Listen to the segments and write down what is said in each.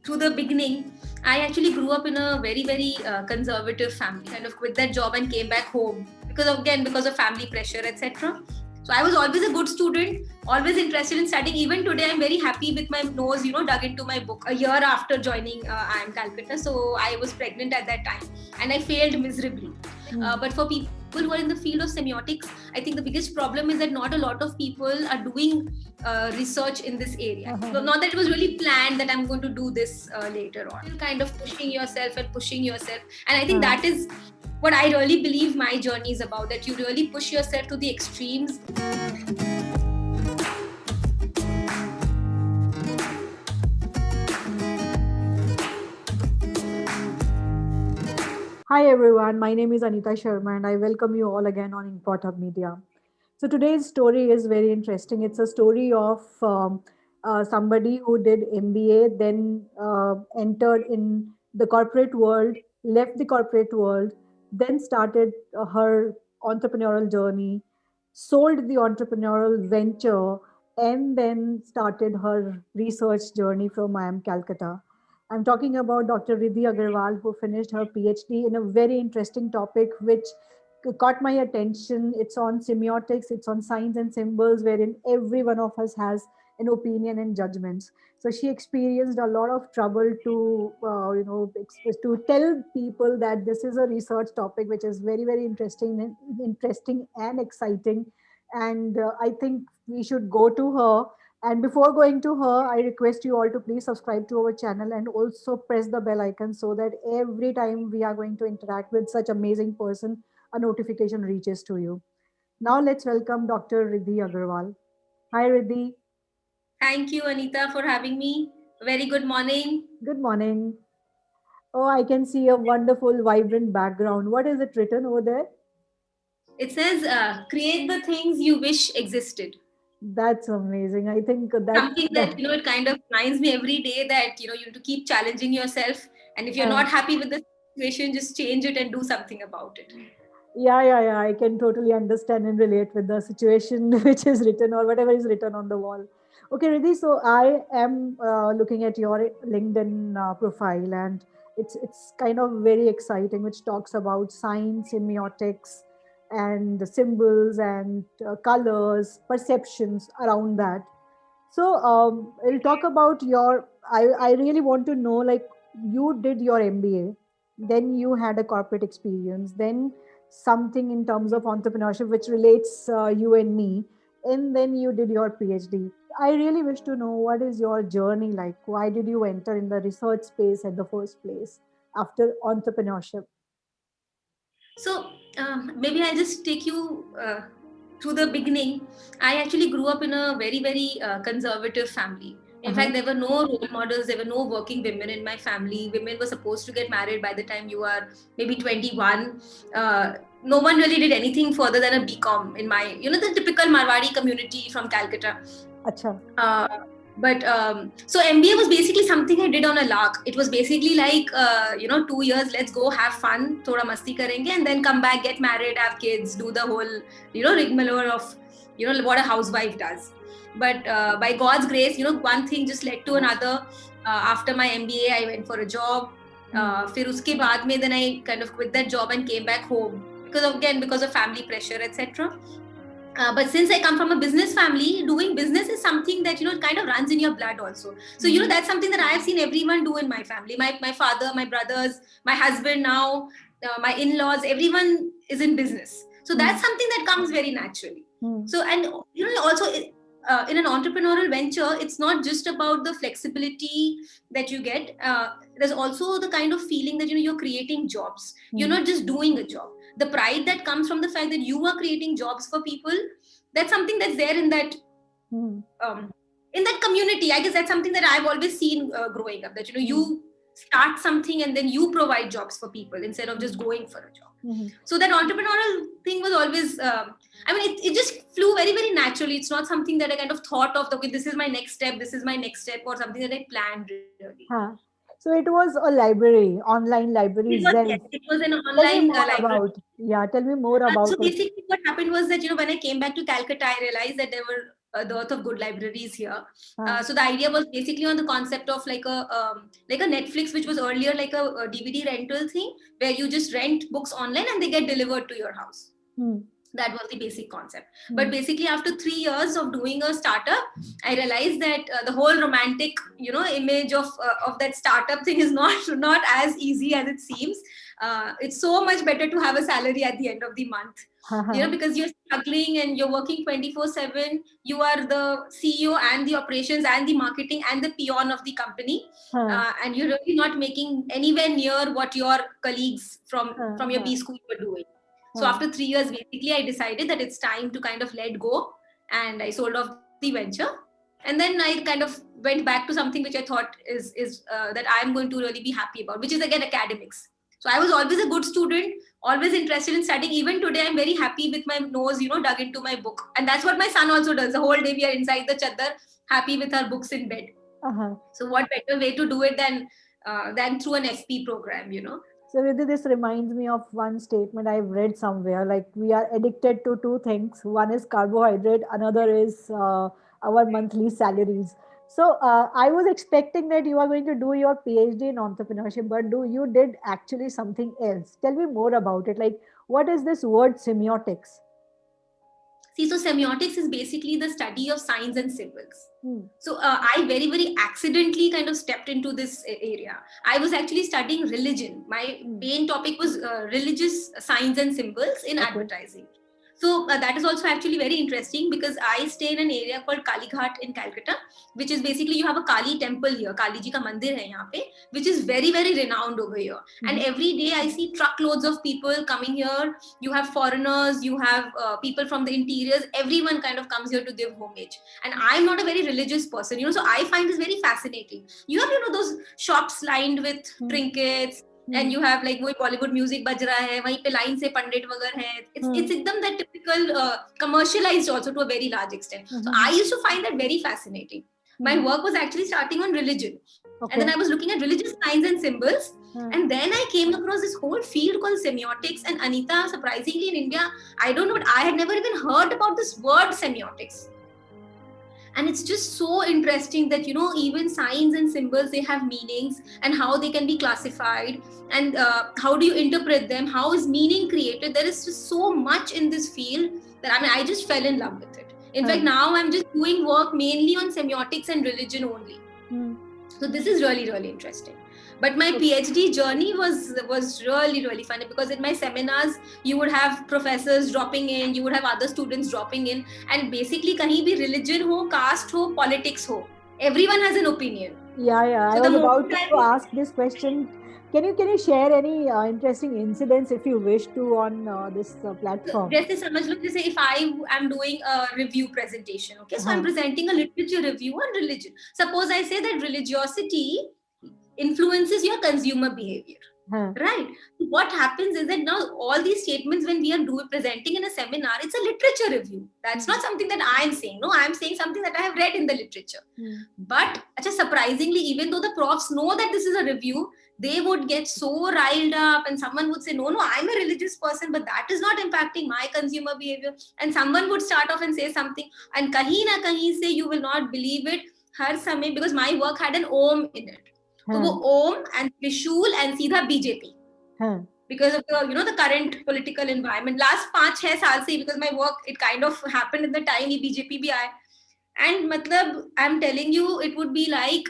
through the beginning, I actually grew up in a very conservative family. Kind of quit that job and came back home because of family pressure, etc. So I was always a good student, always interested in studying. Even today, I'm very happy with my nose, dug into my book. A year after joining IIM Calcutta, so I was pregnant at that time, and I failed miserably. But for people who are in the field of semiotics, I think the biggest problem is that not a lot of people are doing research in this area. So not that it was really planned that I'm going to do this later on. Kind of pushing yourself, and I think that is what I really believe my journey is about. That you really push yourself to the extremes. Hi everyone, my name is Anita Sharma and I welcome you all again on Import Hub Media. So today's story is very interesting. It's a story of somebody who did MBA, then entered in the corporate world, left the corporate world, then started her entrepreneurial journey, sold the entrepreneurial venture, and then started her research journey from IIM Calcutta. I'm talking about Dr. Riddhi Agarwal, who finished her PhD in a very interesting topic, which caught my attention. It's on semiotics, it's on signs and symbols, wherein every one of us has an opinion and judgments. So she experienced a lot of trouble to, to tell people that this is a research topic which is very interesting and exciting. And I think we should go to her, and before going to her, I request you all to please subscribe to our channel and also press the bell icon so that every time we are going to interact with such amazing person, a notification reaches to you. Now let's welcome Dr. Riddhi Agarwal. Hi Riddhi. Thank you, Anita, for having me. Very good morning. Good morning. Oh, I can see a wonderful, vibrant background. What is it written over there? It says, create the things you wish existed. That's amazing. I think Something that that, it kind of reminds me every day that, you have to keep challenging yourself. And if you're uh, not happy with the situation, just change it and do something about it. yeah. I can totally understand and relate with the situation which is written or whatever is written on the wall. Okay, Riddhi. So I am looking at your LinkedIn profile, and it's kind of very exciting, which talks about science, semiotics, and the symbols and colors, perceptions around that. So we'll talk about your. I really want to know, like, you did your MBA, then you had a corporate experience, then something in terms of entrepreneurship which relates you and me, and then you did your PhD. I really wish to know what is your journey like. Why did you enter in the research space at the first place after entrepreneurship? So maybe I'll just take you through the beginning. I actually grew up in a very conservative family. In Uh-huh. fact, there were no role models, there were no working women in my family. Women were supposed to get married by the time you are maybe 21. No one really did anything further than a BCom in my, the typical Marwadi community from Calcutta. Acha. Uh, but so MBA was basically something I did on a lark. It was basically like 2 years, let's go have fun, thoda masti karenge, and then come back, get married, have kids, do the whole rigmarole of what a housewife does. But by God's grace, one thing just led to another. After my MBA, I went for a job. फिर उसके बाद में then I kind of quit that job and came back home because of family pressure, etc. But since I come from a business family, doing business is something that kind of runs in your blood also. So that's something that I have seen everyone do in my family. My father, my brothers, my husband now, my in-laws, everyone is in business. So that's something that comes very naturally. So and also in an entrepreneurial venture, it's not just about the flexibility that you get. There's also the kind of feeling that you're creating jobs. You're not just doing a job. The pride that comes from the fact that you are creating jobs for people, that's something that's there in that community. I guess that's something that I've always seen growing up, that you start something and then you provide jobs for people instead of just going for a job. So that entrepreneurial thing was always it just flew very naturally. It's not something that I kind of thought of, okay, this is my next step, or something that I planned really. Huh. So it was a library, online library, Yes, Zen. it was an Tell me online more library. about, yeah, tell me more So about it. basically, what happened was that when I came back to Calcutta, I realized that there were dearth of good libraries here. Huh. So the idea was basically on the concept of like a Netflix, which was earlier like a DVD rental thing, where you just rent books online and they get delivered to your house. Hmm. That was the basic concept. But basically, after 3 years of doing a startup, I realized that the whole romantic, image of that startup thing is not as easy as it seems. It's so much better to have a salary at the end of the month, because you're struggling and you're working 24/7. You are the CEO and the operations and the marketing and the peon of the company, and you're really not making anywhere near what your colleagues from your B school were doing. So after 3 years, basically, I decided that it's time to kind of let go, and I sold off the venture. And then I kind of went back to something which I thought is that I'm going to really be happy about, which is again academics. So I was always a good student, always interested in studying. Even today, I'm very happy with my nose, dug into my book. And that's what my son also does. The whole day we are inside the chadar, happy with our books in bed. So what better way to do it than through an FP program, So Riddhi, this reminds me of one statement I've read somewhere. Like, we are addicted to two things. One is carbohydrate, another is our monthly salaries. So I was expecting that you are going to do your PhD in entrepreneurship, but you did actually something else. Tell me more about it. Like, what is this word semiotics? See, so semiotics is basically the study of signs and symbols. So I very, very accidentally kind of stepped into this area. I was actually studying religion. My main topic was religious signs and symbols in advertising. So that is also actually very interesting, because I stay in an area called Kalighat in Calcutta, which is basically, you have a Kali temple here, Kali ji ka mandir hai yahan pe, which is very, very renowned over here. And every day I see truckloads of people coming here. You have foreigners, you have people from the interiors, everyone kind of comes here to give homage. And I'm not a very religious person, so I find this very fascinating. You have, those shops lined with trinkets, and you have like वही Bollywood music बज रहा है, वहीं पे line से पंडित वगैरह है. It's एकदम that typical commercialized also to a very large extent. So I used to find that very fascinating. My work was actually starting on religion, and then I was looking at religious signs and symbols, and then I came across this whole field called semiotics. And Anita, surprisingly in India, I don't know, but I had never even heard about this word semiotics. And it's just so interesting that, even signs and symbols, they have meanings, and how they can be classified, and how do you interpret them? How is meaning created? There is just so much in this field that, I just fell in love with it. In fact, now I'm just doing work mainly on semiotics and religion only. So this is really, really interesting. But my PhD journey was really, really funny, because in my seminars, you would have professors dropping in, you would have other students dropping in, and basically, kahin bhi religion ho, caste ho, politics ho, everyone has an opinion. Yeah. So I was about to ask this question. Can you share any interesting incidents, if you wish to, on this platform? Jaise samajh lo, jaise if I am doing a review presentation, okay, so I'm presenting a literature review on religion. Suppose I say that religiosity influences your consumer behavior, right? What happens is that now all these statements, when we are presenting in a seminar, it's a literature review. That's not something that I'm saying. No, I'm saying something that I have read in the literature. But surprisingly, even though the profs know that this is a review, they would get so riled up, and someone would say, no, I'm a religious person, but that is not impacting my consumer behavior. And someone would start off and say something, and kahin na kahin se, you will not believe it, har samay, because my work had an Om in it. So वो Om and Trishul and सीधा BJP, because of the the current political environment last 5-6 साल से, because my work, it kind of happened in the time ये BJP भी आए, and मतलब I'm telling you, it would be like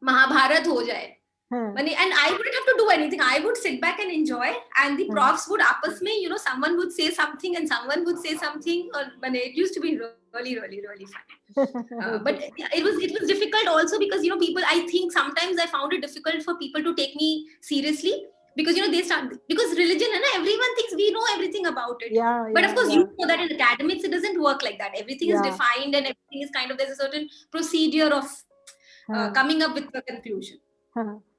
Mahabharat हो जाए. And I wouldn't have to do anything. I would sit back and enjoy, and the profs would आपस में, someone would say something and someone would say something, or it used to be really, really, really funny. But it was difficult also, because people, I think sometimes I found it difficult for people to take me seriously, because they start, because religion, and everyone thinks we know everything about it. But of course, you know that in academics it doesn't work like that. Everything is defined, and everything is kind of, there's a certain procedure of coming up with a conclusion.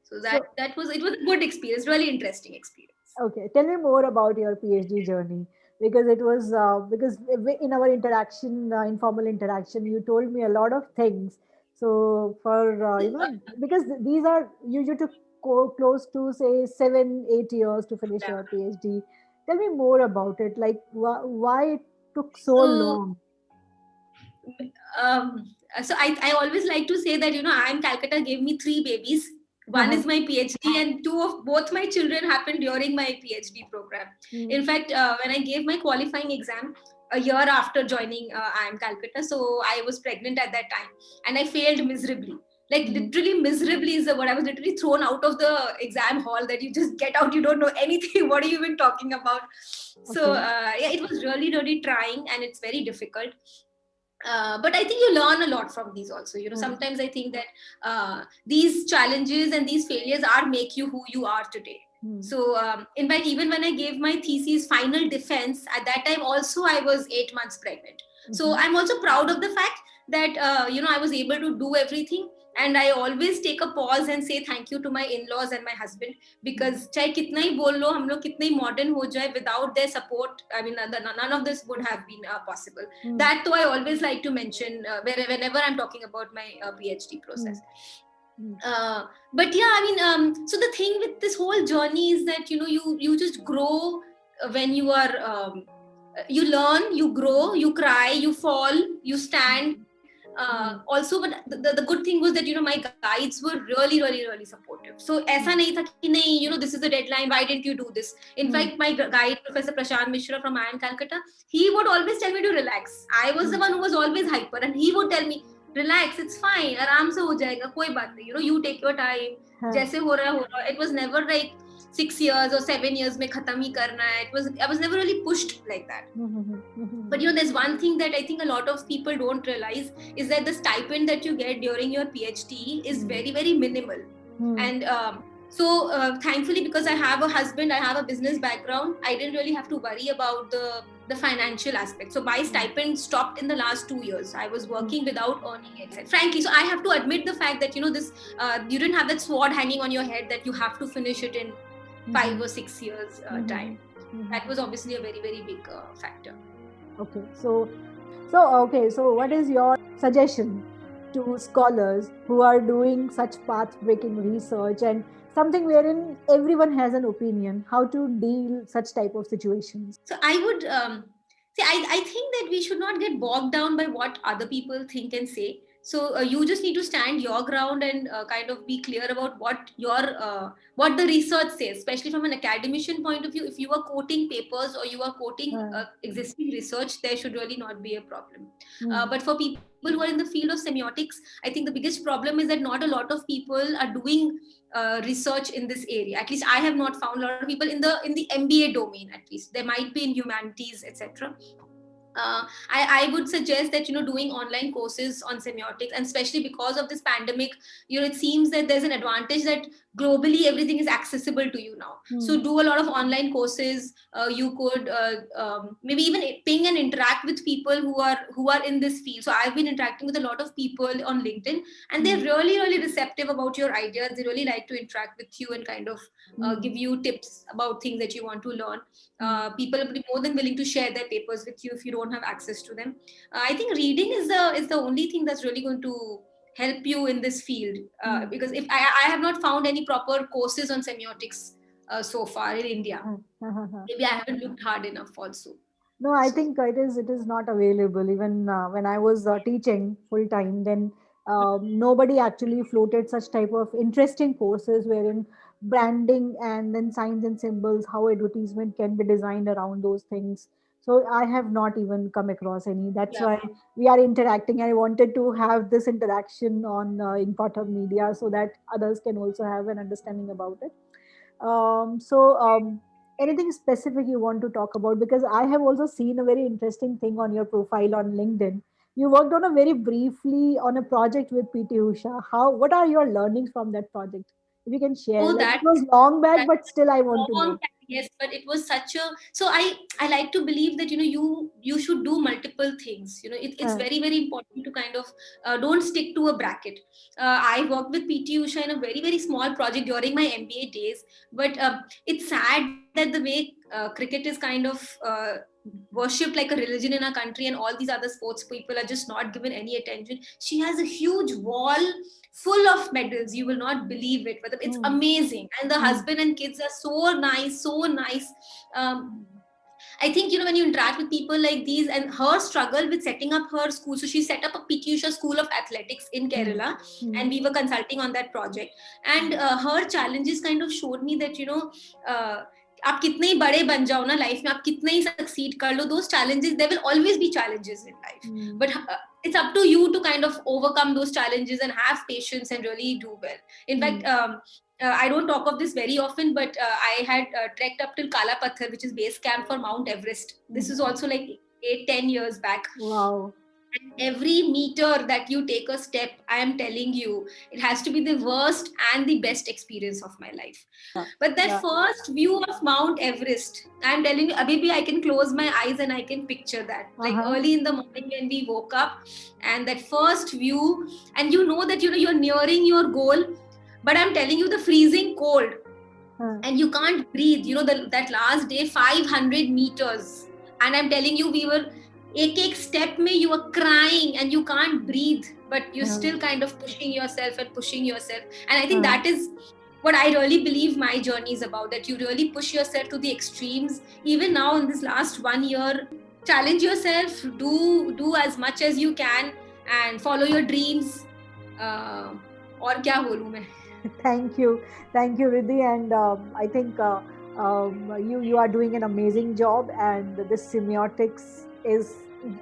So it was a good experience, really interesting experience. Okay, tell me more about your PhD journey, because it was because in our interaction, informal interaction, you told me a lot of things. So for because these are you took close to say 7-8 years to finish your PhD. Tell me more about it. Like why it took so long. So I always like to say that, IIM Calcutta gave me 3 babies. One Uh-huh. is my PhD, and both my children happened during my PhD program. Mm. In fact, when I gave my qualifying exam a year after joining IIM Calcutta, so I was pregnant at that time, and I failed miserably. Like Mhm. literally miserably is the word. I was literally thrown out of the exam hall. That you just get out, you don't know anything. What are you even talking about? So Okay. yeah, it was really really trying, and it's very difficult. But I think you learn a lot from these also. Mm. Sometimes I think that these challenges and these failures are make you who you are today. Mm. So in fact, even when I gave my thesis final defense, at that time also I was 8 months pregnant. So Mhm. I'm also proud of the fact that I was able to do everything. And I always take a pause and say thank you to my in-laws and my husband, because चाहे कितना ही बोल लो, हम लोग कितने ही modern हो जाए, without their support, I mean, none of this would have been possible. Mm. That though I always like to mention whenever I'm talking about my PhD Mm. process. Mm. But yeah, I mean, so the thing with this whole journey is that you just grow when you are you learn, you grow, you cry, you fall, you stand. Mm. Also, but the good thing was that my guides were really really really supportive. So ऐसा Mm. नहीं था कि नहीं, this is the deadline, why didn't you do this? In Mm. fact, my guide, Professor Prashant Mishra from IIM Calcutta, he would always tell me to relax. I was the Mm. one who was always hyper, and he would tell me, relax, it's fine, आराम से हो जाएगा, कोई बात नहीं, you take your time, Huh. जैसे हो रहा है. It was never like 6 years or 7 years में खत्म ही करना है. I was never really pushed like that. Mhm. Mhm. But there's one thing that I think a lot of people don't realize, is that the stipend that you get during your PhD is very very minimal. Mm. And so thankfully, because I have a husband, I have a business background, I didn't really have to worry about the financial aspect. So my stipend stopped in the last 2 years. I was working without earning it, frankly. So I have to admit the fact that this you didn't have that sword hanging on your head that you have to finish it in 5 or 6 years time. That was obviously a very very big factor. Okay, so what is your suggestion to scholars who are doing such path-breaking research and something wherein everyone has an opinion, how to deal such type of situations? So I would say, I think that we should not get bogged down by what other people think and say. So you just need to stand your ground and kind of be clear about what the research says, especially from an academician point of view. If you are quoting papers or you are quoting existing research, there should really not be a problem. But for people who are in the field of semiotics, I think the biggest problem is that not a lot of people are doing research in this area. At least I have not found a lot of people in the MBA domain. At least there might be in humanities, etc. I would suggest that doing online courses on semiotics, and especially because of this pandemic, it seems that there's an advantage that globally everything is accessible to you now. So do a lot of online courses. You could maybe even ping and interact with people who are in this field. So I've been interacting with a lot of people on LinkedIn, and they're really really receptive about your ideas. They really like to interact with you and kind of give you tips about things that you want to learn. People are more than willing to share their papers with you if you don't have access to them. I think reading is the only thing that's really going to help you in this field, because if I have not found any proper courses on semiotics so far in India. Maybe I haven't looked hard enough also. No, I think it is not available. Even when I was teaching full time, then nobody actually floated such type of interesting courses wherein branding and then signs and symbols, how advertisement can be designed around those things. So I have not even come across any. That's Yeah. why we are interacting. I wanted to have this interaction on Input Media so that others can also have an understanding about it. So, anything specific you want to talk about? Because I have also seen a very interesting thing on your profile on LinkedIn. You worked on a very briefly on a project with PT Usha. What are your learnings from that project? If you can share, Oh, like it that was long back, that but still I want to long know. time, yes, but it was such a, so I like to believe that you should do multiple things. It's Uh, very very important to kind of don't stick to a bracket. I worked with PT Usha in a very very small project during my MBA days, but it's sad that the way cricket is kind of worshipped like a religion in our country, and all these other sports people are just not given any attention. She has a huge wall full of medals. You will not believe it, but it's mm, amazing. And the mm, husband and kids are so nice, so nice. I think, when you interact with people like these, and her struggle with setting up her school. So she set up a PT Usha School of Athletics in Kerala, and we were consulting on that project. And her challenges kind of showed me that, आप कितने ही बड़े बन जाओ ना life में, आप कितने ही succeed कर लो, those challenges, there will always be challenges in life, but it's up to you to kind of overcome those challenges and have patience and really do well. In fact, I don't talk of this very often, but I had trekked up till Kala Pathar, which is base camp for Mount Everest. This is also like 8-10 years back. Wow. And every meter that you take a step, I am telling you, it has to be the worst and the best experience of my life. But that first view of Mount Everest, I'm telling you, abhi I can close my eyes and I can picture that. Like early in the morning when we woke up, and that first view, and you know that you're nearing your goal, but I'm telling you, the freezing cold, and you can't breathe. That last day, 500 meters, and I'm telling you, we were एक step में you are crying and you can't breathe, but you're still kind of pushing yourself. And I think that is what I really believe my journey is about, that you really push yourself to the extremes. Even now in this last 1 year, challenge yourself, do as much as you can and follow your dreams. और क्या बोलूं मैं? Thank you, Riddhi, and I think you are doing an amazing job, and this semiotics is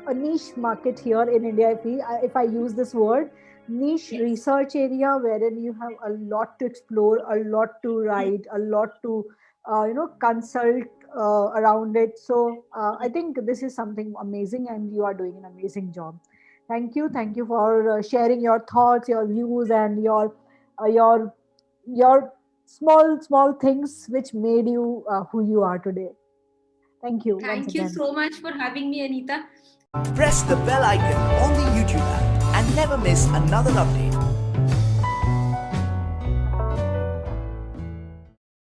a niche market here in India. If I use this word, niche research area wherein you have a lot to explore, a lot to write, a lot to consult around it. So I think this is something amazing, and you are doing an amazing job. Thank you for sharing your thoughts, your views, and your small things which made you who you are today. Thank you. Thank you so much for having me, Anita. Press the bell icon on the YouTube app and never miss another update.